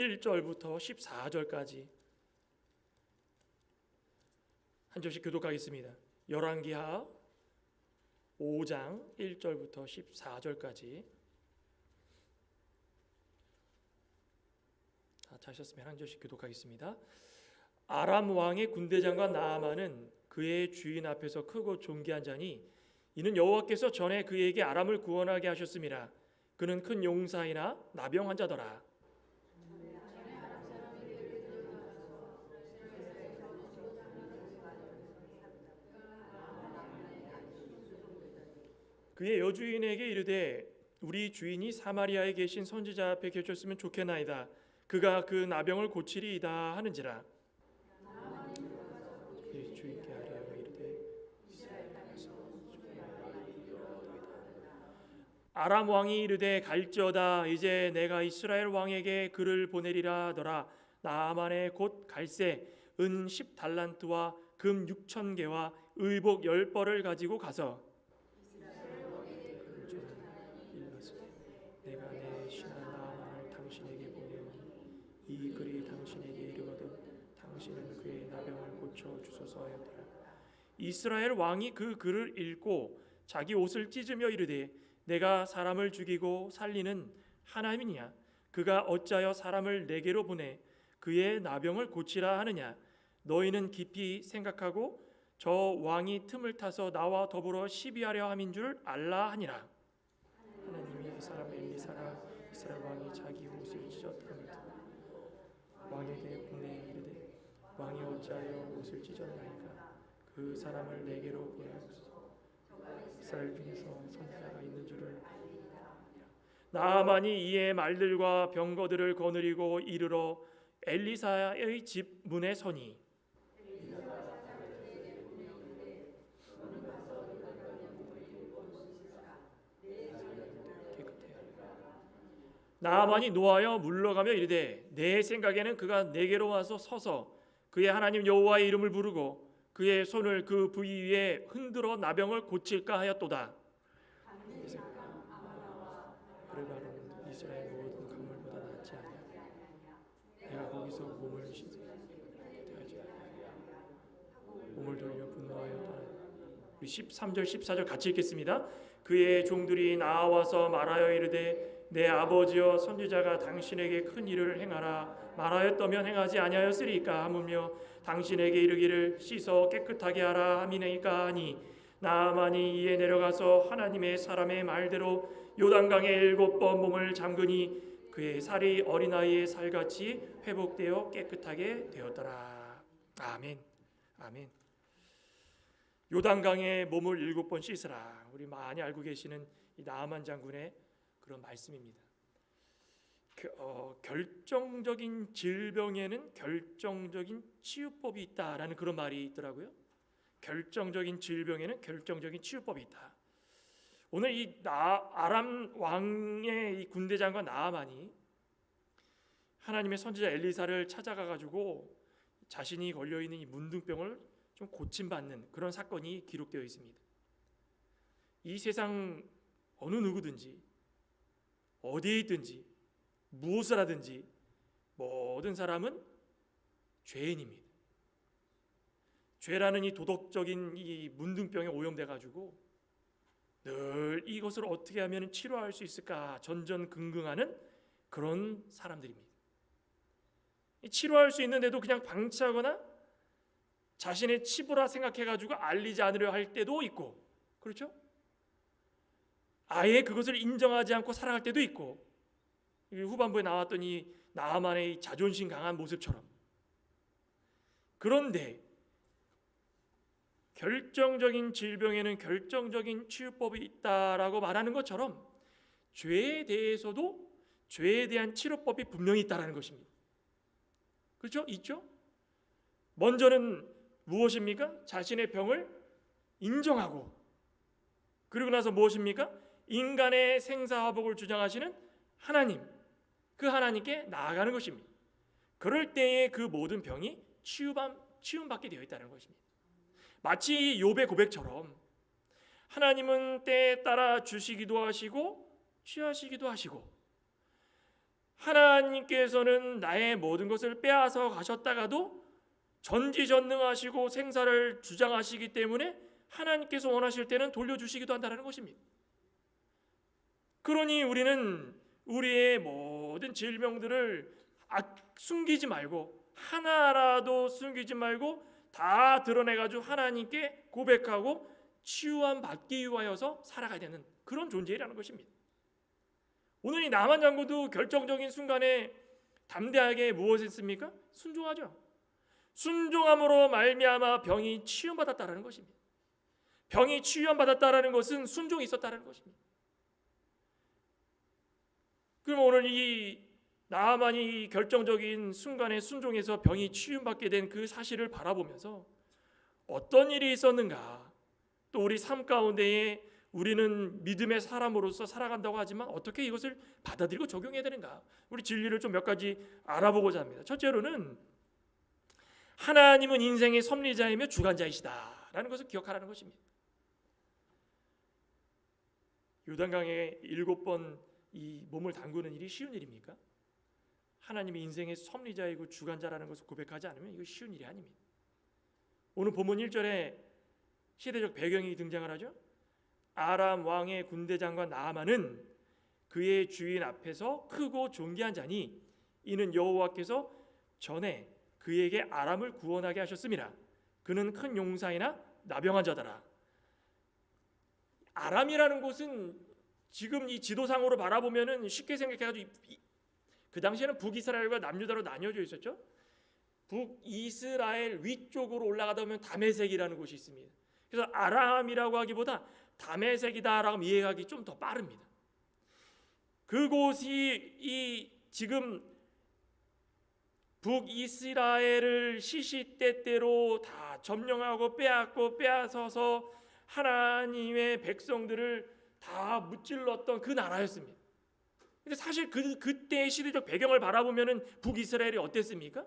1절부터 14절까지 한 절씩 교독하겠습니다. 열왕기하 5장 1절부터 14절까지 다 찾으셨으면 한 절씩 교독하겠습니다. 아람 왕의 군대장관 나아만은 그의 주인 앞에서 크고 존귀한 자니 이는 여호와께서 전에 그에게 아람을 구원하게 하셨음이라. 그는 큰 용사이나 나병 환자더라. 그의 여주인에게 이르되 우리 주인이 사마리아에 계신 선지자 앞에 계셨으면 좋겠나이다. 그가 그 나병을 고치리이다 하는지라. 그의 주인께 하려 이르되 아람 왕이 이르되 갈지어다. 이제 내가 이스라엘 왕에게 글을 보내리라 하더라. 나아만의 곧 갈새 은 10달란트와 금 6,000개와 의복 10벌을 가지고 가서 내가 내 신하 나아만을 당신에게 보내오니 이 글이 당신에게 이르거든 당신은 그의 나병을 고쳐 주소서 하였더라. 이스라엘 왕이 그 글을 읽고 자기 옷을 찢으며 이르되 내가 사람을 죽이고 살리는 하나님이냐? 그가 어찌하여 사람을 내게로 보내 그의 나병을 고치라 하느냐? 너희는 깊이 생각하고 저 왕이 틈을 타서 나와 더불어 시비하려 함인 줄 알라 하니라. 하나님이 그 사람 엘리사라 이스라엘 왕이 자기 옷을 찢었다는 왕에게 보내 이르되 왕이 어찌하여 옷을 찢었나이까? 그 사람을 내게로 보내소서. 이스라엘 중에서 선지자가 있는 줄을 나아만이 이에 말들과 병거들을 거느리고 이르러 엘리사의 집 문에 서니 나아만이 노하여 물러가며 이르되 내 생각에는 그가 내게로 와서 서서 그의 하나님 여호와의 이름을 부르고 그의 손을 그 부위 위에 흔들어 나병을 고칠까 하였도다. 그의 말은 이스라엘 모든 강물보다 낫지 않냐. 내가 거기서 몸을 돌려 분노하였다. 우리 13절 14절 같이 읽겠습니다. 그의 종들이 나와서 말하여 이르되 내 아버지여 선지자가 당신에게 큰 일을 행하라 말하였다면 행하지 아니하였으리까 하물며 당신에게 이르기를 씻어 깨끗하게 하라 함이니까 하니 나아만이 이에 내려가서 하나님의 사람의 말대로 요단강에 7번 몸을 잠그니 그의 살이 어린아이의 살같이 회복되어 깨끗하게 되었더라. 아멘. 아멘. 요단강에 몸을 7번 씻으라. 우리 많이 알고 계시는 이 나아만 장군의 그런 말씀입니다. 결정적인 질병에는 결정적인 치유법이 있다라는 그런 말이 있더라고요. 결정적인 질병에는 결정적인 치유법이 있다. 오늘 이 아람 왕의 이 군대장관 나아만이 하나님의 선지자 엘리사를 찾아가 가지고 자신이 걸려 있는 이 문둥병을 좀 고침받는 그런 사건이 기록되어 있습니다. 이 세상 어느 누구든지 어디에 있든지 무엇을 하든지 모든 사람은 죄인입니다. 죄라는 이 도덕적인 이 문둥병에 오염돼 가지고 늘 이것을 어떻게 하면 치료할 수 있을까 전전긍긍하는 그런 사람들입니다. 치료할 수 있는데도 그냥 방치하거나 자신의 치부라 생각해 가지고 알리지 않으려 할 때도 있고, 그렇죠? 아예 그것을 인정하지 않고 살아갈 때도 있고, 후반부에 나왔던 이 나아만의 자존심 강한 모습처럼. 그런데 결정적인 질병에는 결정적인 치유법이 있다라고 말하는 것처럼 죄에 대해서도 죄에 대한 치료법이 분명히 있다라는 것입니다. 그렇죠? 있죠? 먼저는 무엇입니까? 자신의 병을 인정하고, 그리고 나서 무엇입니까? 인간의 생사화복을 주장하시는 하나님, 그 하나님께 나아가는 것입니다. 그럴 때에 그 모든 병이 치유받게 되어 있다는 것입니다. 마치 욥의 고백처럼 하나님은 때에 따라 주시기도 하시고 취하시기도 하시고, 하나님께서는 나의 모든 것을 빼앗아 가셨다가도 전지전능하시고 생사를 주장하시기 때문에 하나님께서 원하실 때는 돌려주시기도 한다는 것입니다. 그러니 우리는 우리의 모든 질병들을 숨기지 말고, 하나라도 숨기지 말고 다 드러내가지고 하나님께 고백하고 치유함 받기 위하여서 살아가야 되는 그런 존재라는 것입니다. 오늘 이 나만 장군도 결정적인 순간에 담대하게 무엇을 했습니까? 순종하죠. 순종함으로 말미암아 병이 치유받았다라는 것입니다. 병이 치유받았다라는 것은 순종이 있었다는 것입니다. 그럼 오늘 이 나만이 결정적인 순간에 순종해서 병이 치유받게 된 그 사실을 바라보면서 어떤 일이 있었는가, 또 우리 삶 가운데에 우리는 믿음의 사람으로서 살아간다고 하지만 어떻게 이것을 받아들이고 적용해야 되는가, 우리 진리를 좀 몇 가지 알아보고자 합니다. 첫째로는 하나님은 인생의 섭리자이며 주관자이시다라는 것을 기억하라는 것입니다. 요단강에 7번 이 몸을 담그는 일이 쉬운 일입니까? 하나님이 인생의 섭리자이고 주관자라는 것을 고백하지 않으면 이거 쉬운 일이 아닙니다. 오늘 본문 1절에 시대적 배경이 등장을 하죠. 아람 왕의 군대장관 나아만은 그의 주인 앞에서 크고 존귀한 자니 이는 여호와께서 전에 그에게 아람을 구원하게 하셨음이라. 그는 큰 용사이나 나병한 자더라. 아람이라는 곳은 지금 이 지도상으로 바라보면은 쉽게 생각해가지고 그 당시에는 북이스라엘과 남유다로 나뉘어져 있었죠. 북이스라엘 위쪽으로 올라가다 보면 다메섹이라는 곳이 있습니다. 그래서 아람이라고 하기보다 다메섹이다라고 이해하기 좀 더 빠릅니다. 그곳이 이 지금 북이스라엘을 시시때때로 다 점령하고 빼앗고 빼앗아서 하나님의 백성들을 다 무찔렀던 그 나라였습니다. 근데 사실 그때의 시대적 배경을 바라보면은 북이스라엘이 어땠습니까?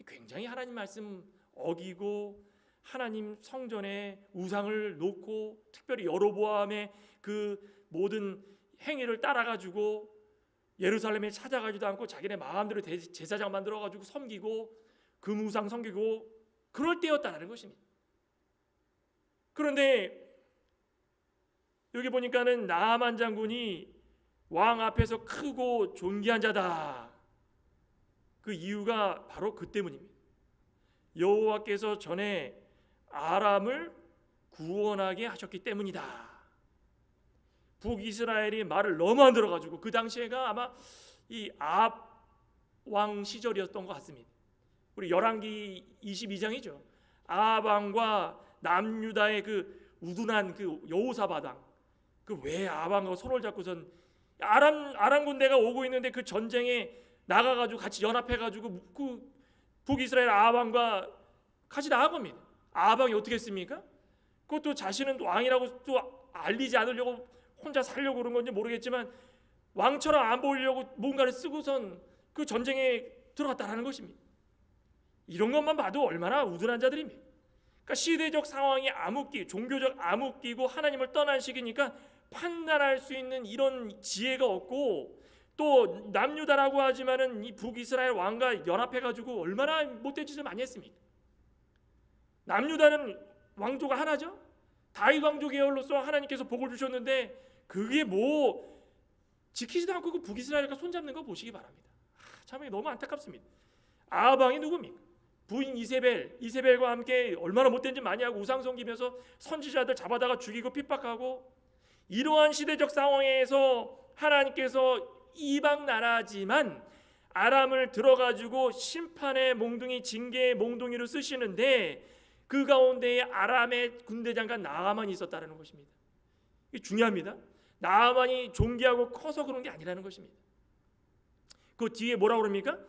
굉장히 하나님 말씀 어기고 하나님 성전에 우상을 놓고 특별히 여로보암의 그 모든 행위를 따라가지고 예루살렘에 찾아가지도 않고 자기네 마음대로 제사장 만들어가지고 섬기고 금우상 섬기고 그럴 때였다는 것입니다. 그런데 여기 보니까는 나아만 장군이 왕 앞에서 크고 존귀한 자다. 그 이유가 바로 그 때문입니다. 여호와께서 전에 아람을 구원하게 하셨기 때문이다. 북이스라엘이 말을 너무 안 들어가지고 그 당시에가 아마 이 아합 왕 시절이었던 것 같습니다. 우리 열왕기 22장이죠. 아합 왕과 남유다의 그 우둔한 그 여호사바당, 그 왜 아합 왕과 손을 잡고선 아람 군대가 오고 있는데 그 전쟁에 나가가지고 같이 연합해가지고 그 북이스라엘 아합 왕과 같이 나간 겁니다. 아합 왕이 어떻게 했습니까? 그것도 자신은 왕이라고 또 알리지 않으려고 혼자 살려고 그런 건지 모르겠지만 왕처럼 안 보이려고 뭔가를 쓰고선 그 전쟁에 들어갔다라는 것입니다. 이런 것만 봐도 얼마나 우둔한 자들입니까? 그러니까 시대적 상황이 암흑기, 종교적 암흑기고 하나님을 떠난 시기니까 판단할 수 있는 이런 지혜가 없고, 또 남유다라고 하지만은 이 북이스라엘 왕과 연합해가지고 얼마나 못된 짓을 많이 했습니까? 남유다는 왕조가 하나죠. 다윗 왕조 계열로서 하나님께서 복을 주셨는데 그게 뭐 지키지도 않고 그 북이스라엘과 손잡는 거 보시기 바랍니다. 참 너무 안타깝습니다. 아합 왕이 누굽니까? 부인 이세벨과 함께 얼마나 못된 짓 많이 하고 우상 섬기면서 선지자들 잡아다가 죽이고 핍박하고, 이러한 시대적 상황에서 하나님께서 이방 나라지만 아람을 들어가지고 심판의 몽둥이, 징계의 몽둥이로 쓰시는데 그 가운데에 아람의 군대장관 나아만이 있었다는 것입니다. 이게 중요합니다. 나아만이 존귀하고 커서 그런 게 아니라는 것입니다. 그 뒤에 뭐라고 그럽니까?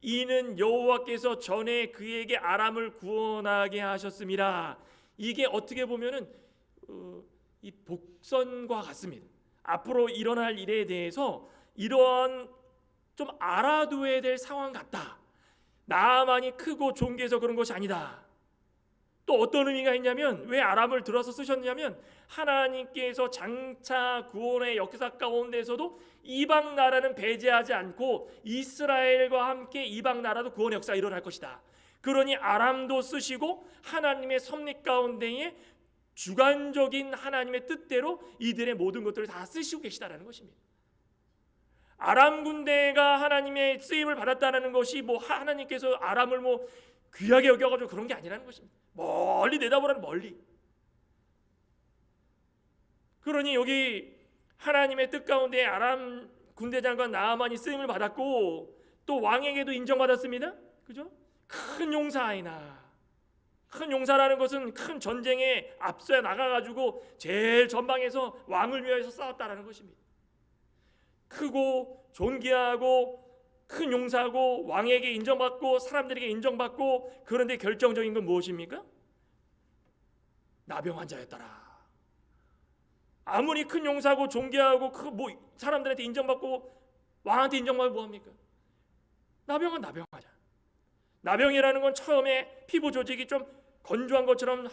이는 여호와께서 전에 그에게 아람을 구원하게 하셨음이라. 이게 어떻게 보면은 이 복선과 같습니다. 앞으로 일어날 일에 대해서 이러한 좀 알아둬야 될 상황 같다. 나아만이 크고 존귀해서 그런 것이 아니다. 또 어떤 의미가 있냐면, 왜 아람을 들어서 쓰셨냐면 하나님께서 장차 구원의 역사 가운데서도 이방 나라는 배제하지 않고 이스라엘과 함께 이방 나라도 구원의 역사가 일어날 것이다. 그러니 아람도 쓰시고 하나님의 섭리 가운데에 주관적인 하나님의 뜻대로 이들의 모든 것들을 다 쓰시고 계시다라는 것입니다. 아람 군대가 하나님의 쓰임을 받았다는 것이 뭐 하나님께서 아람을 뭐 귀하게 여겨가지고 그런 게 아니라는 것입니다. 멀리 내다보라는, 멀리. 그러니 여기 하나님의 뜻 가운데 아람 군대 장관 나아만이 쓰임을 받았고 또 왕에게도 인정받았습니다. 그죠? 큰 용사이나, 큰 용사라는 것은 큰 전쟁에 앞서 나가가지고 제일 전방에서 왕을 위해서 싸웠다라는 것입니다. 크고 존귀하고 큰 용사고 왕에게 인정받고 사람들에게 인정받고, 그런데 결정적인 건 무엇입니까? 나병 환자였더라. 아무리 큰 용사고 존귀하고 뭐 사람들한테 인정받고 왕한테 인정받으면 뭐합니까? 나병은 나병 환자. 나병이라는 건 처음에 피부 조직이 좀 건조한 것처럼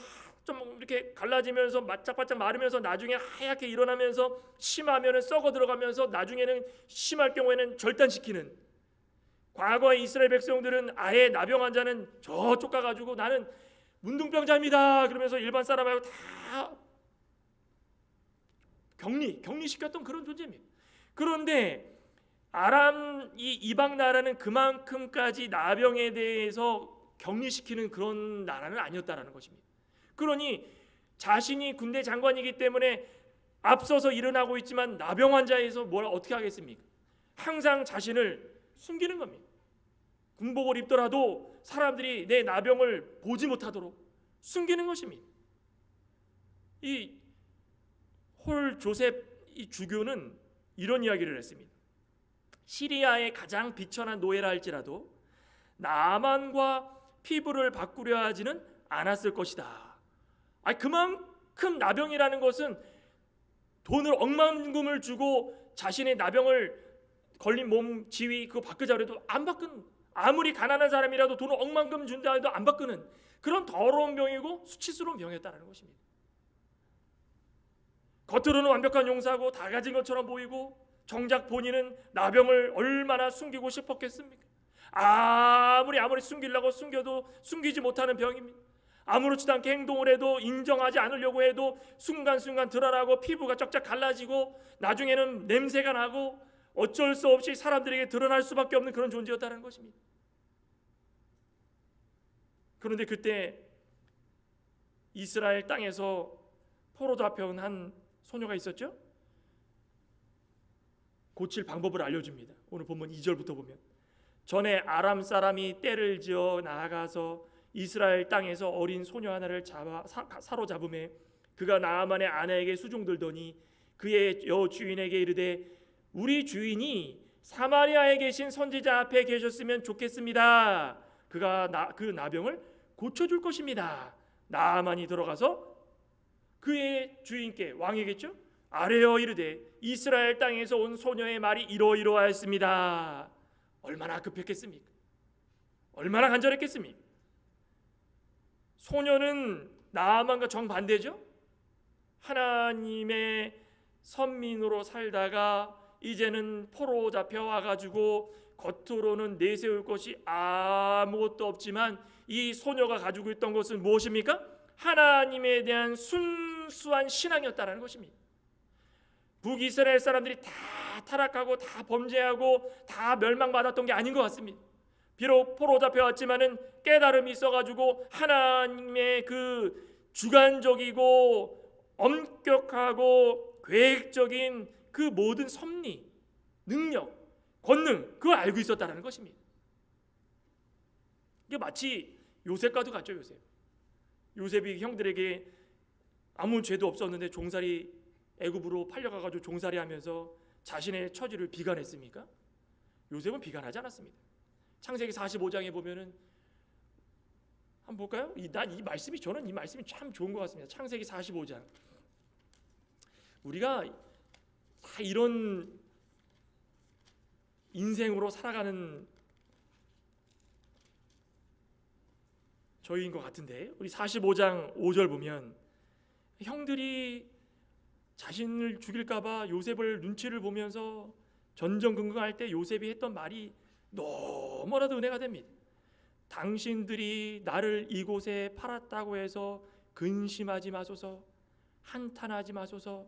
좀 이렇게 갈라지면서 바짝바짝 마르면서 나중에 하얗게 일어나면서 심하면은 썩어 들어가면서 나중에는 심할 경우에는 절단시키는, 과거의 이스라엘 백성들은 아예 나병 환자는 저쪽 가가지고 나는 문둥병자입니다 그러면서 일반 사람하고 다 격리시켰던 그런 존재입니다. 그런데 아람 이 이방 나라는 그만큼까지 나병에 대해서 격리시키는 그런 나라는 아니었다라는 것입니다. 그러니 자신이 군대 장관이기 때문에 앞서서 일어나고 있지만 나병 환자에서 뭘 어떻게 하겠습니까? 항상 자신을 숨기는 겁니다. 군복을 입더라도 사람들이 내 나병을 보지 못하도록 숨기는 것입니다. 이 홀 조셉 이 주교는 이런 이야기를 했습니다. 시리아의 가장 비천한 노예라 할지라도 나만과 피부를 바꾸려 하지는 않았을 것이다. 그만큼 나병이라는 것은 돈을 억만금을 주고 자신의 나병을 걸린 몸 지위 그거 바꾸자 그래도 안 바꾸는, 아무리 가난한 사람이라도 돈을 억만금 준다 해도 안 바꾸는 그런 더러운 병이고 수치스러운 병이었다는 것입니다. 겉으로는 완벽한 용사고 다 가진 것처럼 보이고 정작 본인은 나병을 얼마나 숨기고 싶었겠습니까? 아무리 숨기려고 숨겨도 숨기지 못하는 병입니다. 아무렇지도 않게 행동을 해도 인정하지 않으려고 해도 순간순간 드러나고 피부가 쩍쩍 갈라지고 나중에는 냄새가 나고 어쩔 수 없이 사람들에게 드러날 수밖에 없는 그런 존재였다는 것입니다. 그런데 그때 이스라엘 땅에서 포로 잡혀온 한 소녀가 있었죠. 고칠 방법을 알려줍니다. 오늘 본문 2절부터 보면, 전에 아람 사람이 떼를 지어 나아가서 이스라엘 땅에서 어린 소녀 하나를 사로잡음에 그가 나아만의 아내에게 수종들더니 그의 여주인에게 이르되 우리 주인이 사마리아에 계신 선지자 앞에 계셨으면 좋겠습니다. 그가 그 나병을 고쳐줄 것입니다. 나아만이 들어가서 그의 주인께, 왕이겠죠, 아뢰어 이르되 이스라엘 땅에서 온 소녀의 말이 이러이러하였습니다. 얼마나 급했겠습니까? 얼마나 간절했겠습니까? 소녀는 나아만과 정반대죠. 하나님의 선민으로 살다가 이제는 포로 잡혀와가지고 겉으로는 내세울 것이 아무것도 없지만 이 소녀가 가지고 있던 것은 무엇입니까? 하나님에 대한 순수한 신앙이었다는 것입니다. 북이스라엘 사람들이 다 타락하고 다 범죄하고 다 멸망받았던 게 아닌 것 같습니다. 비록 포로 잡혀왔지만은 깨달음이 있어가지고 하나님의 그 주관적이고 엄격하고 계획적인 그 모든 섭리, 능력, 권능 그걸 알고 있었다는 것입니다. 이게 마치 요셉과도 같죠. 요셉이 형들에게 아무 죄도 없었는데 종살이 애굽으로 팔려가가지고 종살이하면서 자신의 처지를 비관했습니까? 요셉은 비관하지 않았습니다. 창세기 45장에 보면은 한번 볼까요? 저는 이 말씀이 참 좋은 것 같습니다. 창세기 45장. 우리가 다 이런 인생으로 살아가는 저희인 것 같은데, 우리 45장 5절 보면 형들이 자신을 죽일까봐 요셉을 눈치를 보면서 전전긍긍할 때 요셉이 했던 말이 너무나도 은혜가 됩니다. 당신들이 나를 이곳에 팔았다고 해서 근심하지 마소서, 한탄하지 마소서.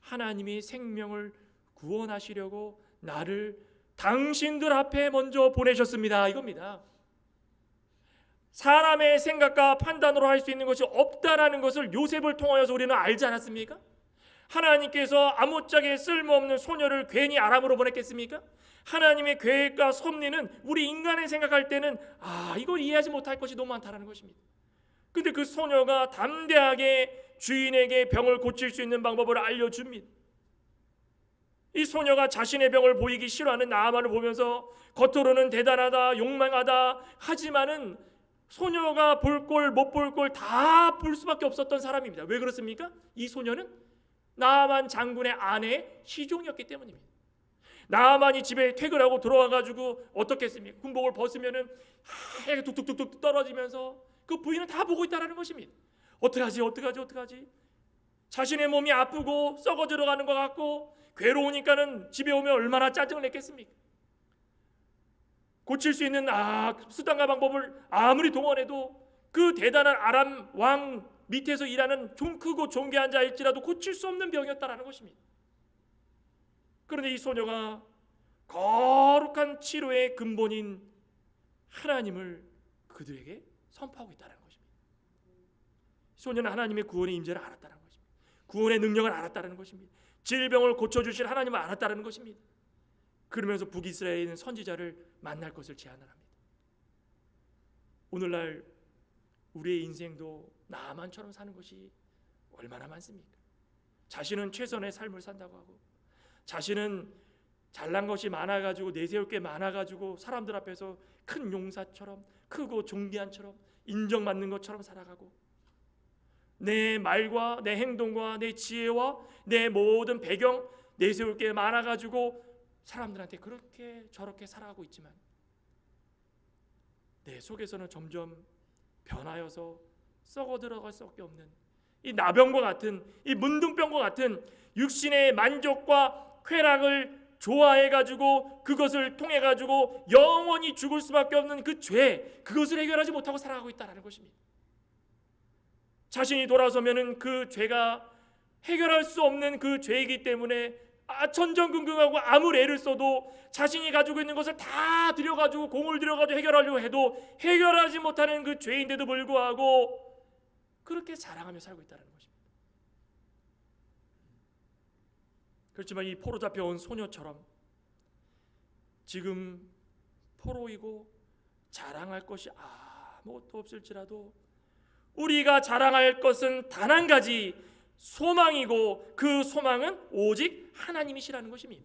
하나님이 생명을 구원하시려고 나를 당신들 앞에 먼저 보내셨습니다, 이겁니다. 사람의 생각과 판단으로 할 수 있는 것이 없다라는 것을 요셉을 통하여서 우리는 알지 않았습니까? 하나님께서 아무짝에 쓸모없는 소녀를 괜히 아람으로 보냈겠습니까? 하나님의 계획과 섭리는 우리 인간이 생각할 때는 이걸 이해하지 못할 것이 너무 많다라는 것입니다. 근데 그 소녀가 담대하게 주인에게 병을 고칠 수 있는 방법을 알려줍니다. 이 소녀가 자신의 병을 보이기 싫어하는 나아만을 보면서 겉으로는 대단하다, 용맹하다 하지만은 소녀가 볼 꼴 못 볼 꼴 다 볼 수밖에 없었던 사람입니다. 왜 그렇습니까? 이 소녀는 나아만 장군의 아내의 시종이었기 때문입니다. 나아만이 집에 퇴근하고 들어와가지고 어떻겠습니까? 군복을 벗으면은 하얗게 뚝뚝뚝뚝 떨어지면서 그 부인은 다 보고 있다는 것입니다. 어떡하지? 자신의 몸이 아프고 썩어 들어가는 것 같고 괴로우니까는 집에 오면 얼마나 짜증을 냈겠습니까? 고칠 수 있는 수단과 방법을 아무리 동원해도 그 대단한 아람 왕 밑에서 일하는 좀 크고 존귀한 자일지라도 고칠 수 없는 병이었다라는 것입니다. 그런데 이 소녀가 거룩한 치료의 근본인 하나님을 그들에게 선포하고 있다는 것입니다. 소녀는 하나님의 구원의 임재를 알았다는 것입니다. 구원의 능력을 알았다는 것입니다. 질병을 고쳐주실 하나님을 알았다는 것입니다. 그러면서 북이스라엘에 있는 선지자를 만날 것을 제안을 합니다. 오늘날 우리의 인생도 나만처럼 사는 것이 얼마나 많습니까? 자신은 최선의 삶을 산다고 하고, 자신은 잘난 것이 많아가지고 내세울 게 많아가지고 사람들 앞에서 큰 용사처럼, 크고 존귀한처럼 인정받는 것처럼 살아가고, 내 말과 내 행동과 내 지혜와 내 모든 배경 내세울 게 많아가지고 사람들한테 그렇게 저렇게 살아가고 있지만 내 속에서는 점점 변하여서 썩어 들어갈 수밖에 없는 이 나병과 같은, 이 문둥병과 같은 육신의 만족과 쾌락을 좋아해가지고 그것을 통해가지고 영원히 죽을 수밖에 없는 그 죄, 그것을 해결하지 못하고 살아가고 있다는 것입니다. 자신이 돌아서면은 그 죄가 해결할 수 없는 그 죄이기 때문에 전전긍긍하고 아무리 애를 써도 자신이 가지고 있는 것을 다 들여가지고 공을 들여가지고 해결하려고 해도 해결하지 못하는 그 죄인데도 불구하고 그렇게 자랑하며 살고 있다는 것입니다. 그렇지만 이 포로 잡혀온 소녀처럼 지금 포로이고 자랑할 것이 아무것도 없을지라도 우리가 자랑할 것은 단 한 가지 소망이고, 그 소망은 오직 하나님이시라는 것입니다.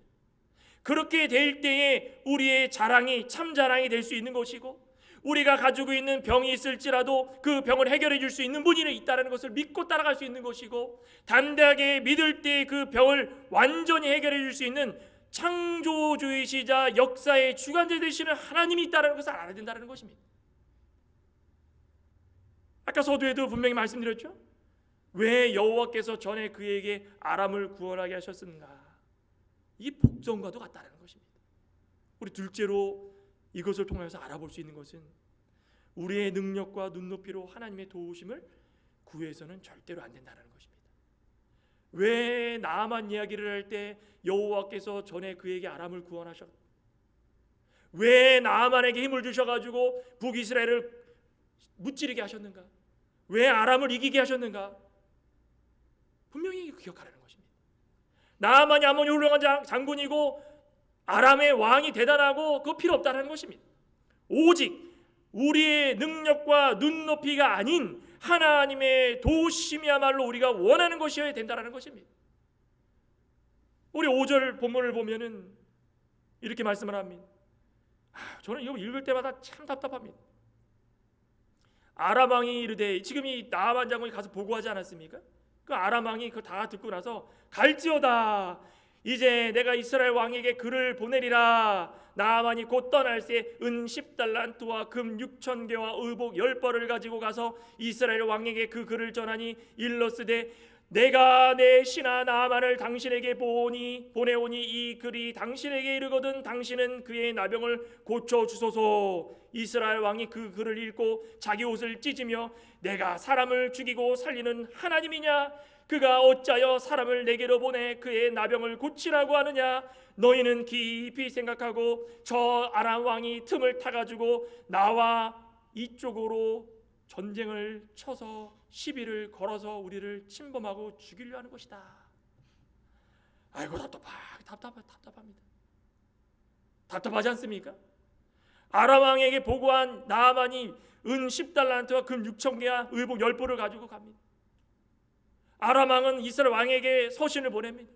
그렇게 될 때에 우리의 자랑이 참 자랑이 될 수 있는 것이고, 우리가 가지고 있는 병이 있을지라도 그 병을 해결해 줄 수 있는 분이 있다는 것을 믿고 따라갈 수 있는 것이고, 담대하게 믿을 때 그 병을 완전히 해결해 줄 수 있는 창조주이시자 역사의 주관자 되시는 하나님이 있다는 것을 알아야 된다는 것입니다. 아까 서두에도 분명히 말씀드렸죠. 왜 여호와께서 전에 그에게 아람을 구원하게 하셨는가? 이 복전과도 같다는 것입니다. 우리 둘째로 이것을 통해서 알아볼 수 있는 것은 우리의 능력과 눈높이로 하나님의 도우심을 구해서는 절대로 안 된다는 것입니다. 왜 나아만 이야기를 할 때 여호와께서 전에 그에게 아람을 구원하셨? 왜 나아만에게 힘을 주셔가지고 북이스라엘을 무찌르게 하셨는가? 왜 아람을 이기게 하셨는가? 분명히 기억하라는 것입니다. 나아만이 아무리 훌륭한 장군이고 아람의 왕이 대단하고 그거 필요 없다는 것입니다. 오직 우리의 능력과 눈높이가 아닌 하나님의 도우심이야말로 우리가 원하는 것이어야 된다는 것입니다. 우리 5절 본문을 보면은 이렇게 말씀을 합니다. 저는 이거 읽을 때마다 참 답답합니다. 아람 왕이 이르되, 지금 이 나아만 장군이 가서 보고하지 않았습니까? 그 아람 왕이 그거 다 듣고 나서 갈지어다, 이제 내가 이스라엘 왕에게 글을 보내리라. 나아만이 곧 떠날 새 은 10달란트와 금 6,000개와 의복 10벌을 가지고 가서 이스라엘 왕에게 그 글을 전하니 일러스되 내가 내 신하 나아만을 당신에게 보내오니 이 글이 당신에게 이르거든 당신은 그의 나병을 고쳐 주소서. 이스라엘 왕이 그 글을 읽고 자기 옷을 찢으며 내가 사람을 죽이고 살리는 하나님이냐? 그가 어찌하여 사람을 내게로 보내 그의 나병을 고치라고 하느냐? 너희는 깊이 생각하고 저 아람 왕이 틈을 타가지고 나와 이쪽으로 전쟁을 쳐서 시비를 걸어서 우리를 침범하고 죽이려 하는 것이다. 아이고 답답합니다. 답답하지 않습니까? 아람 왕에게 보고한 나아만이 은 10달란트와 금 6,000개와 의복 10벌을 가지고 갑니다. 아람 왕은 이스라엘 왕에게 서신을 보냅니다.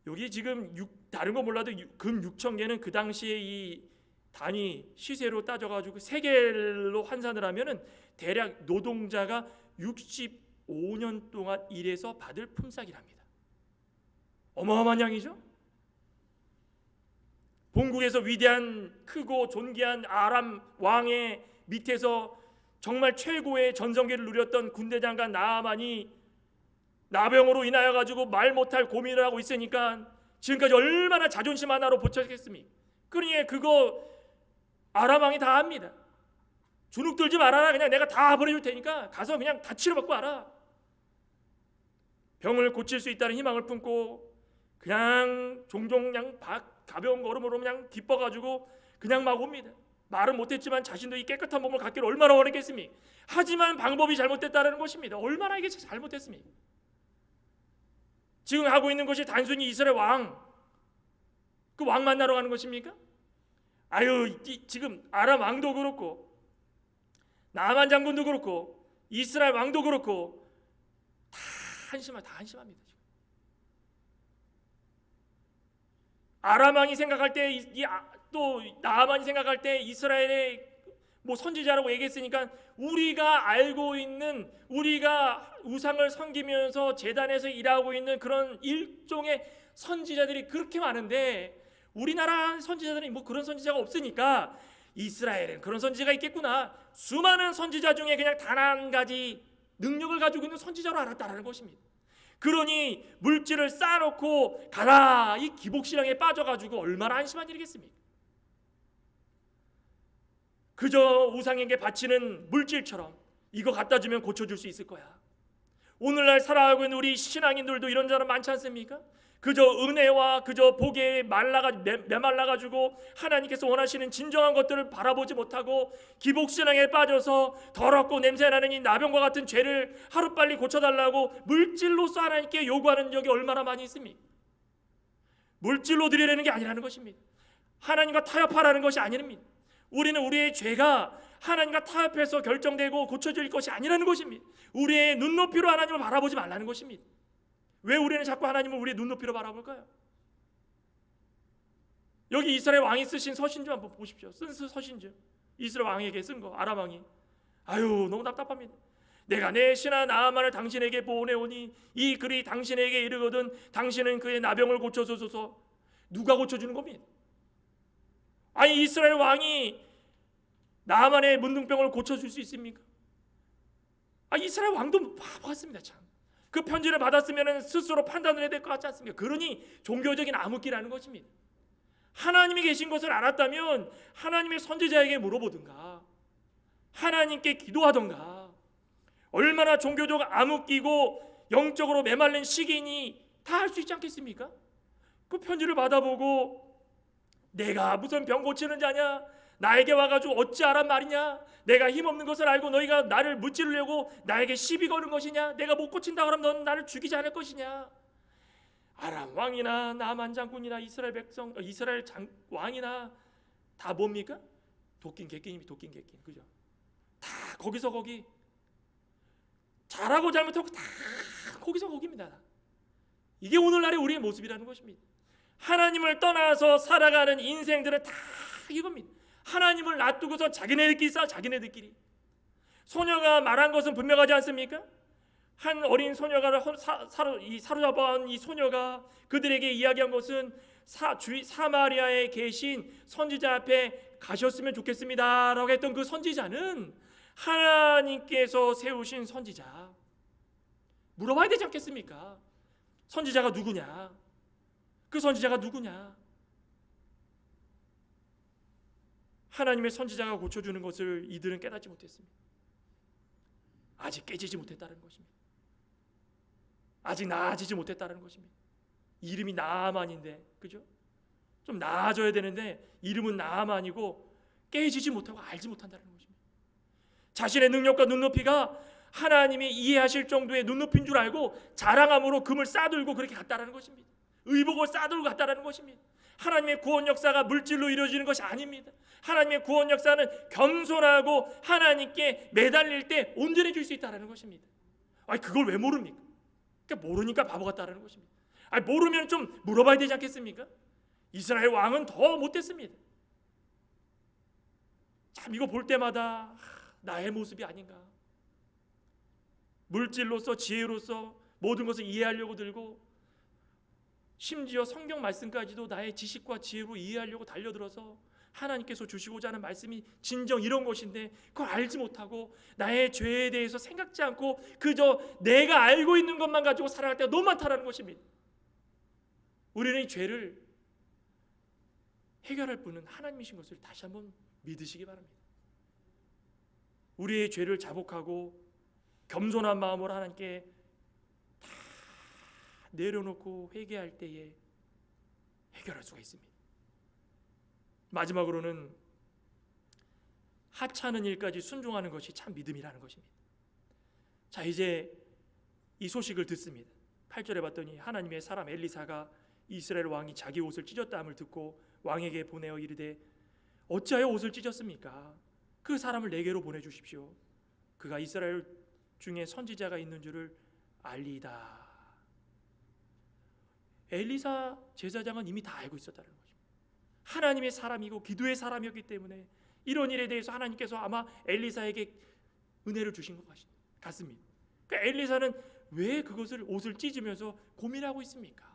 여기 지금 다른 거 몰라도 금 6,000개는 그 당시에 이 단위 시세로 따져가지고 세겔로 환산을 하면은 대략 노동자가 65년 동안 일해서 받을 품삯이랍니다. 어마어마한 양이죠. 본국에서 위대한 크고 존귀한 아람 왕의 밑에서 정말 최고의 전성기를 누렸던 군대장관 나아만이 나병으로 인하여 가지고 말 못할 고민을 하고 있으니까 지금까지 얼마나 자존심 하나로 보쳤겠습니까? 그러니 그거 아람 왕이 다 합니다. 주눅 들지 말아라. 그냥 내가 다 버려줄 테니까 가서 그냥 다 치료받고 와라. 병을 고칠 수 있다는 희망을 품고 그냥 종종 그냥 가벼운 걸음으로 그냥 기뻐가지고 그냥 막 옵니다. 말은 못했지만 자신도 이 깨끗한 몸을 갖기를 얼마나 원했겠습니까? 하지만 방법이 잘못됐다는 것입니다. 얼마나 이게 잘못됐습니까? 지금 하고 있는 것이 단순히 이스라엘 왕, 그 왕 만나러 가는 것입니까? 지금 아람 왕도 그렇고 나아만 장군도 그렇고 이스라엘 왕도 그렇고 다 한심합니다. 지금. 아람 왕이 생각할 때 또 나아만이 생각할 때 이스라엘의 뭐 선지자라고 얘기했으니까 우리가 알고 있는, 우리가 우상을 섬기면서 제단에서 일하고 있는 그런 일종의 선지자들이 그렇게 많은데 우리나라 선지자들은 뭐 그런 선지자가 없으니까 이스라엘은 그런 선지자가 있겠구나. 수많은 선지자 중에 그냥 단 한 가지 능력을 가지고 있는 선지자로 알았다라는 것입니다. 그러니 물질을 쌓아놓고 가라 이 기복신앙에 빠져가지고 얼마나 한심한 일이겠습니까? 그저 우상에게 바치는 물질처럼 이거 갖다 주면 고쳐줄 수 있을 거야. 오늘날 살아가고 있는 우리 신앙인들도 이런 사람 많지 않습니까? 그저 은혜와 그저 복에 메말라가지고 하나님께서 원하시는 진정한 것들을 바라보지 못하고 기복신앙에 빠져서 더럽고 냄새나는 이 나병과 같은 죄를 하루빨리 고쳐달라고 물질로서 하나님께 요구하는 적이 얼마나 많이 있습니까? 물질로 드리려는 게 아니라는 것입니다. 하나님과 타협하라는 것이 아닙니다. 우리는 우리의 죄가 하나님과 타협해서 결정되고 고쳐질 것이 아니라는 것입니다. 우리의 눈높이로 하나님을 바라보지 말라는 것입니다. 왜 우리는 자꾸 하나님을 우리의 눈높이로 바라볼까요? 여기 이스라엘 왕이 쓰신 서신 좀 한번 보십시오. 쓴 서신 좀 이스라엘 왕에게 쓴 거 아람 왕이. 너무 답답합니다. 내가 내 신하 나아만을 당신에게 보내오니 이 글이 당신에게 이르거든 당신은 그의 나병을 고쳐주소서. 누가 고쳐주는 겁니다? 이스라엘 왕이 나아만의 문둥병을 고쳐줄 수 있습니까? 이스라엘 왕도 바보 같습니다. 참. 그 편지를 받았으면 스스로 판단을 해야 될 것 같지 않습니까? 그러니 종교적인 암흑기라는 것입니다. 하나님이 계신 것을 알았다면 하나님의 선지자에게 물어보든가 하나님께 기도하든가. 얼마나 종교적 암흑기고 영적으로 메말른 시기니 다 할 수 있지 않겠습니까? 그 편지를 받아보고 내가 무슨 병 고치는 자냐? 나에게 와가지고 어찌하란 말이냐? 내가 힘없는 것을 알고 너희가 나를 무찌르려고 나에게 시비 거는 것이냐? 내가 못 고친다 그러면 너는 나를 죽이지 않을 것이냐? 아람 왕이나 나만 장군이나 이스라엘 백성, 이스라엘 왕이나 다 뭡니까? 도끼인 객기님이 도끼인 객기, 그죠? 다 거기서 거기. 잘하고 잘못하고 다 거기서 거기입니다. 이게 오늘날의 우리의 모습이라는 것입니다. 하나님을 떠나서 살아가는 인생들은 다 이겁니다. 하나님을 놔두고서 자기네들끼리 싸워. 자기네들끼리. 소녀가 말한 것은 분명하지 않습니까? 한 어린 소녀가 사로잡아온 이 소녀가 그들에게 이야기한 것은 사마리아에 계신 선지자 앞에 가셨으면 좋겠습니다 라고 했던 그 선지자는 하나님께서 세우신 선지자. 물어봐야 되지 않겠습니까? 선지자가 누구냐? 그 선지자가 누구냐? 하나님의 선지자가 고쳐주는 것을 이들은 깨닫지 못했습니다. 아직 깨지지 못했다는 것입니다. 아직 나아지지 못했다는 것입니다. 이름이 나아만인데, 그죠? 좀 나아져야 되는데 이름은 나아만이고 깨지지 못하고 알지 못한다는 것입니다. 자신의 능력과 눈높이가 하나님이 이해하실 정도의 눈높이인 줄 알고 자랑함으로 금을 싸들고 그렇게 갔다라는 것입니다. 의복을 싸들고 갔다라는 것입니다. 하나님의 구원 역사가 물질로 이루어지는 것이 아닙니다. 하나님의 구원 역사는 겸손하고 하나님께 매달릴 때 온전해질 수 있다는 것입니다. 아니 그걸 왜 모릅니까? 그러니까 모르니까 바보 같다라는 것입니다. 아니 모르면 좀 물어봐야 되지 않겠습니까? 이스라엘 왕은 더 못됐습니다. 참 이거 볼 때마다 나의 모습이 아닌가. 물질로서 지혜로서 모든 것을 이해하려고 들고 심지어 성경 말씀까지도 나의 지식과 지혜로 이해하려고 달려들어서 하나님께서 주시고자 하는 말씀이 진정 이런 것인데 그걸 알지 못하고 나의 죄에 대해서 생각지 않고 그저 내가 알고 있는 것만 가지고 살아갈 때가 너무 많다는 것입니다. 우리는 이 죄를 해결할 분은 하나님이신 것을 다시 한번 믿으시기 바랍니다. 우리의 죄를 자복하고 겸손한 마음으로 하나님께 다 내려놓고 회개할 때에 해결할 수가 있습니다. 마지막으로는 하찮은 일까지 순종하는 것이 참 믿음이라는 것입니다. 자, 이제 이 소식을 듣습니다. 8절에 봤더니 하나님의 사람 엘리사가 이스라엘 왕이 자기 옷을 찢었다함을 듣고 왕에게 보내어 이르되 어찌하여 옷을 찢었습니까? 그 사람을 내게로 보내주십시오. 그가 이스라엘 중에 선지자가 있는 줄을 알리이다. 엘리사 제사장은 이미 다 알고 있었다는 것입니다. 하나님의 사람이고 기도의 사람이었기 때문에 이런 일에 대해서 하나님께서 아마 엘리사에게 은혜를 주신 것 같습니다. 그러니까 엘리사는 왜 그것을 옷을 찢으면서 고민하고 있습니까?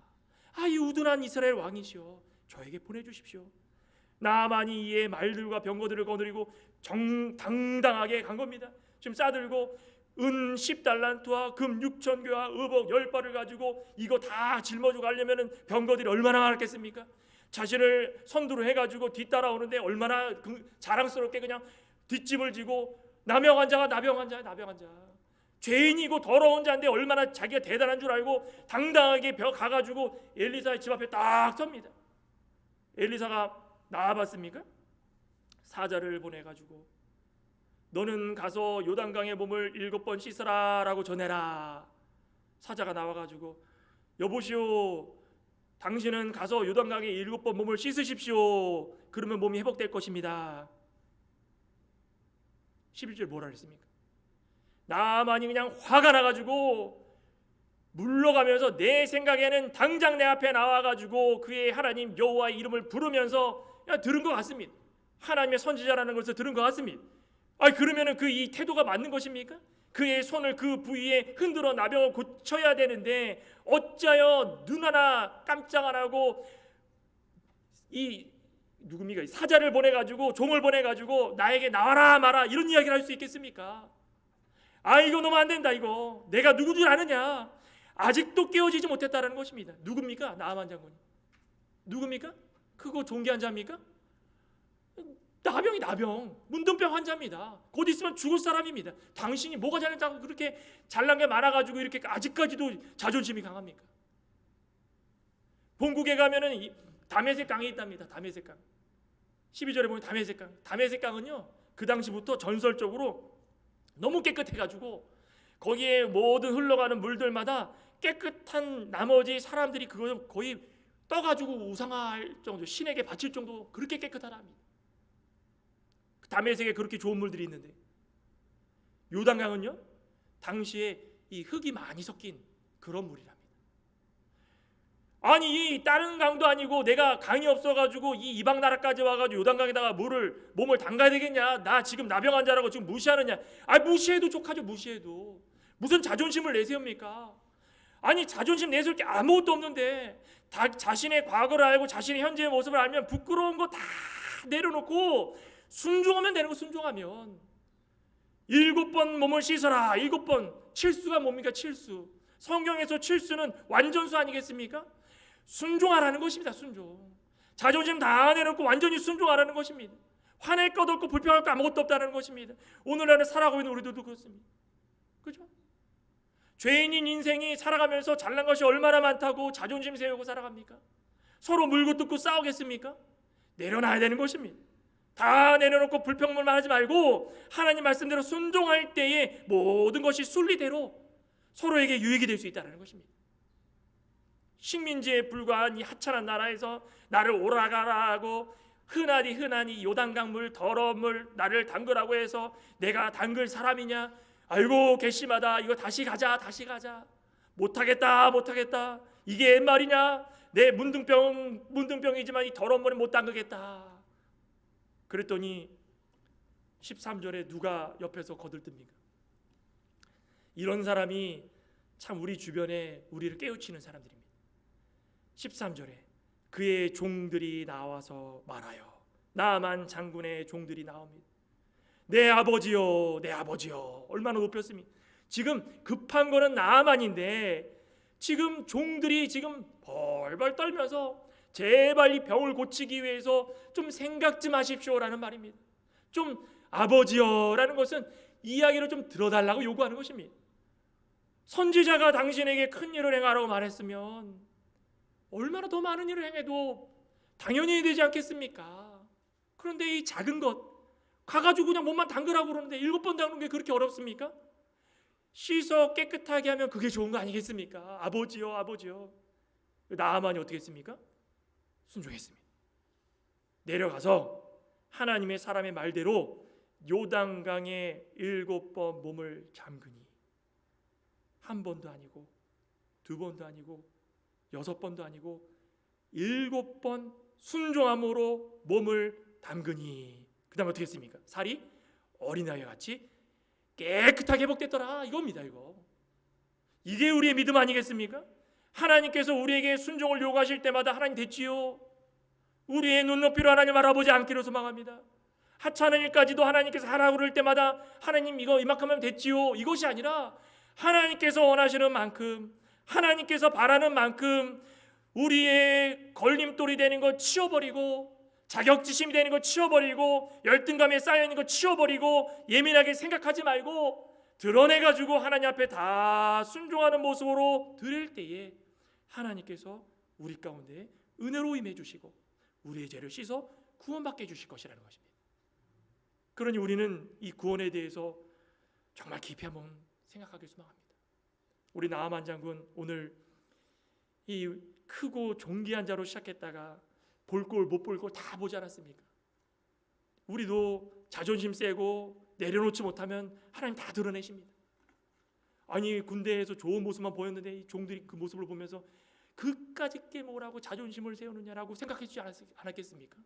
이 우둔한 이스라엘 왕이시여 저에게 보내주십시오. 나만이 이에 말들과 병거들을 거느리고 당당하게 간 겁니다. 지금 싸들고 은 10달란트와 금 6,000개와 의복 10발을 가지고 이거 다 짊어지고 가려면 병거들이 얼마나 많았겠습니까? 자신을 선두로 해가지고 뒤따라오는데 얼마나 자랑스럽게 그냥 뒷짐을 지고 나병한 자가 나병한 자야. 죄인이고 더러운 자인데 얼마나 자기가 대단한 줄 알고 당당하게 가가지고 엘리사의 집 앞에 딱 섭니다. 엘리사가 나와봤습니까? 사자를 보내가지고 너는 가서 요단강의 몸을 7번 씻으라 라고 전해라. 사자가 나와가지고 여보시오 당신은 가서 요단강에 7번 몸을 씻으십시오. 그러면 몸이 회복될 것입니다. 11절 뭐라 그랬습니까? 나만이 그냥 화가 나가지고 물러가면서 내 생각에는 당장 내 앞에 나와가지고 그의 하나님 여호와의 이름을 부르면서 들은 것 같습니다. 하나님의 선지자라는 것을 들은 것 같습니다. 그러면은 그 이 태도가 맞는 것입니까? 그의 손을 그 부위에 흔들어 나병을 고쳐야 되는데 어찌하여 눈 하나 깜짝 안 하고 이 누굽니까? 사자를 보내가지고 종을 보내가지고 나에게 나와라 마라 이런 이야기를 할 수 있겠습니까? 이거 너무 안 된다. 이거 내가 누구 줄 아느냐? 아직도 깨어지지 못했다는 것입니다. 누굽니까? 나아만 장군이. 누굽니까? 그거 종기한 자입니까? 나병 문둥병 환자입니다. 곧 있으면 죽을 사람입니다. 당신이 뭐가 잘났다고 그렇게 잘난 게 많아가지고 이렇게 아직까지도 자존심이 강합니까? 본국에 가면은 다메섹 강이 있답니다. 다메섹 강. 12절에 보면 다메섹 강. 다메섹 강은요 그 당시부터 전설적으로 너무 깨끗해가지고 거기에 모든 흘러가는 물들마다 깨끗한 나머지 사람들이 그거 거의 떠가지고 우상할 정도, 신에게 바칠 정도 그렇게 깨끗하답니다. 다메섹에 그렇게 좋은 물들이 있는데 요단강은요 당시에 이 흙이 많이 섞인 그런 물이랍니다. 이 다른 강도 아니고 내가 강이 없어가지고 이 이방 나라까지 와가지고 요단강에다가 몸을 담가야 되겠냐? 나 지금 나병 환자라고 지금 무시하느냐? 무시해도 족하죠. 무시해도 무슨 자존심을 내세웁니까? 아니 자존심 내세울 게 아무것도 없는데 자신의 과거를 알고 자신의 현재의 모습을 알면 부끄러운 거 다 내려놓고 순종하면 되는 거. 순종하면 7번 몸을 씻어라. 7번. 칠수가 뭡니까? 칠수. 성경에서 칠수는 완전수 아니겠습니까? 순종하라는 것입니다. 순종. 자존심 다 내놓고 완전히 순종하라는 것입니다. 화낼 것 없고 불평할 거 아무것도 없다는 것입니다. 오늘날에 살아가고 있는 우리들도 그렇습니다. 그죠? 죄인인 인생이 살아가면서 잘난 것이 얼마나 많다고 자존심 세우고 살아갑니까? 서로 물고 뜯고 싸우겠습니까? 내려놔야 되는 것입니다. 다 내려놓고 불평만 하지 말고 하나님 말씀대로 순종할 때에 모든 것이 순리대로 서로에게 유익이 될 수 있다는 것입니다. 식민지에 불과한 이 하찮은 나라에서 나를 오라가라 하고 흔하니 요단강 물 더러운 물 나를 담그라고 해서 내가 담글 사람이냐? 아이고 괘씸하다. 이거 다시 가자. 못하겠다. 이게 말이냐? 내 문둥병이지만 이 더러운 물에 못 담그겠다. 그랬더니 13절에 누가 옆에서 거들듭니까? 이런 사람이 참 우리 주변에 우리를 깨우치는 사람들입니다. 13절에 그의 종들이 나와서 말하여, 나만 장군의 종들이 나옵니다. 내 아버지요. 얼마나 높였습니까? 지금 급한 거는 나만인데 지금 종들이 지금 벌벌 떨면서 제발 이 병을 고치기 위해서 좀 생각 좀 하십시오라는 말입니다. 좀 아버지여라는 것은 이야기를 좀 들어달라고 요구하는 것입니다. 선지자가 당신에게 큰 일을 행하라고 말했으면 얼마나 더 많은 일을 행해도 당연히 해야 되지 않겠습니까? 그런데 이 작은 것 가가지고 그냥 몸만 담그라고 그러는데 7번 담그는 게 그렇게 어렵습니까? 씻어 깨끗하게 하면 그게 좋은 거 아니겠습니까? 아버지요. 나아만이 어떻게 했습니까? 순종했습니다. 내려가서 하나님의 사람의 말대로 요단강에 7번 몸을 잠그니, 한 번도 아니고 2번도 아니고 6번도 아니고 7번 순종함으로 몸을 담그니, 그 다음 어떻게 했습니까? 살이 어린아이와 같이 깨끗하게 회복됐더라. 이겁니다. 이게 우리의 믿음 아니겠습니까? 하나님께서 우리에게 순종을 요구하실 때마다 하나님 됐지요. 우리의 눈높이로 하나님 알아보지 않기를 소망합니다. 하찮은 일까지도 하나님께서 하라고 그럴 때마다 하나님 이거 이만큼 하면 됐지요. 이것이 아니라 하나님께서 원하시는 만큼, 하나님께서 바라는 만큼 우리의 걸림돌이 되는 거 치워버리고, 자격지심이 되는 거 치워버리고, 열등감에 쌓여있는 거 치워버리고, 예민하게 생각하지 말고 드러내가지고 하나님 앞에 다 순종하는 모습으로 드릴 때에 하나님께서 우리 가운데 은혜로 임해 주시고 우리의 죄를 씻어 구원받게 해주실 것이라는 것입니다. 그러니 우리는 이 구원에 대해서 정말 깊이 한번 생각하길 소망합니다. 우리 나아만 장군 오늘 이 크고 존귀한 자로 시작했다가 볼 꼴 못 볼 꼴 다 보지 않았습니까? 우리도 자존심 세고 내려놓지 못하면 하나님 다 드러내십니다. 아니 군대에서 좋은 모습만 보였는데 이 종들이 그 모습을 보면서 그까짓 게 뭐라고 자존심을 세우느냐라고 생각해 주지 않았겠습니까?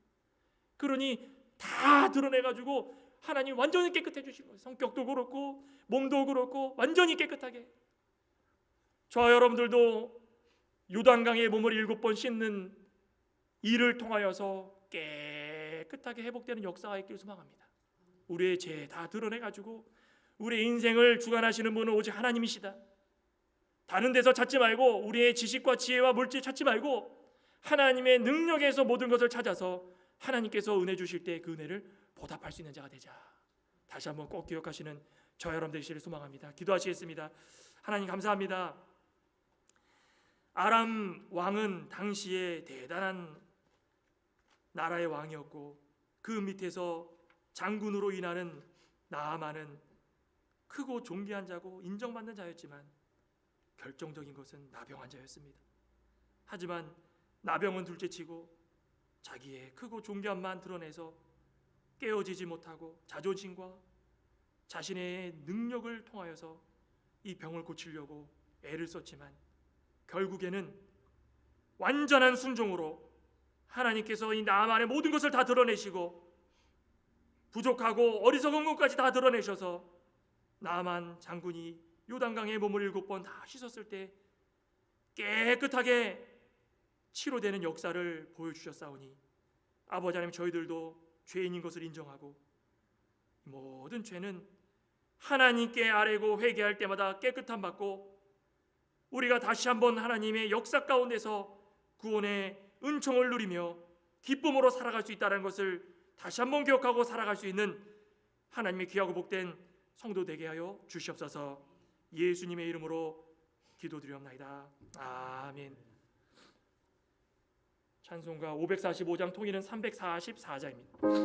그러니 다 드러내가지고 하나님 완전히 깨끗해 주신 거예요. 성격도 그렇고 몸도 그렇고 완전히 깨끗하게. 저와 여러분들도 요단강에 몸을 7번 씻는 일을 통하여서 깨끗하게 회복되는 역사가 있기를 소망합니다. 우리의 죄 다 드러내가지고 우리의 인생을 주관하시는 분은 오직 하나님이시다. 다른 데서 찾지 말고 우리의 지식과 지혜와 물질 찾지 말고 하나님의 능력에서 모든 것을 찾아서 하나님께서 은혜 주실 때 그 은혜를 보답할 수 있는 자가 되자. 다시 한번 꼭 기억하시는 저 여러분 되시기를 소망합니다. 기도하시겠습니다. 하나님 감사합니다. 아람 왕은 당시에 대단한 나라의 왕이었고 그 밑에서 장군으로 일하는 나아만은 크고 존귀한 자고 인정받는 자였지만 결정적인 것은 나병한 자였습니다. 하지만 나병은 둘째치고 자기의 크고 존귀함만 드러내서 깨어지지 못하고 자존심과 자신의 능력을 통하여서 이 병을 고치려고 애를 썼지만 결국에는 완전한 순종으로 하나님께서 이 나아만의 모든 것을 다 드러내시고 부족하고 어리석은 것까지 다 드러내셔서 나아만 장군이 요단강에 몸을 7번 다 씻었을 때 깨끗하게 치료되는 역사를 보여주셨사오니 아버지 하나님, 저희들도 죄인인 것을 인정하고 모든 죄는 하나님께 아뢰고 회개할 때마다 깨끗함 받고 우리가 다시 한번 하나님의 역사 가운데서 구원의 은총을 누리며 기쁨으로 살아갈 수 있다는 것을 다시 한번 기억하고 살아갈 수 있는 하나님의 귀하고 복된 성도 되게 하여 주시옵소서. 예수님의 이름으로 기도드리옵나이다. 아멘. 찬송가 545장, 통일은 344장입니다.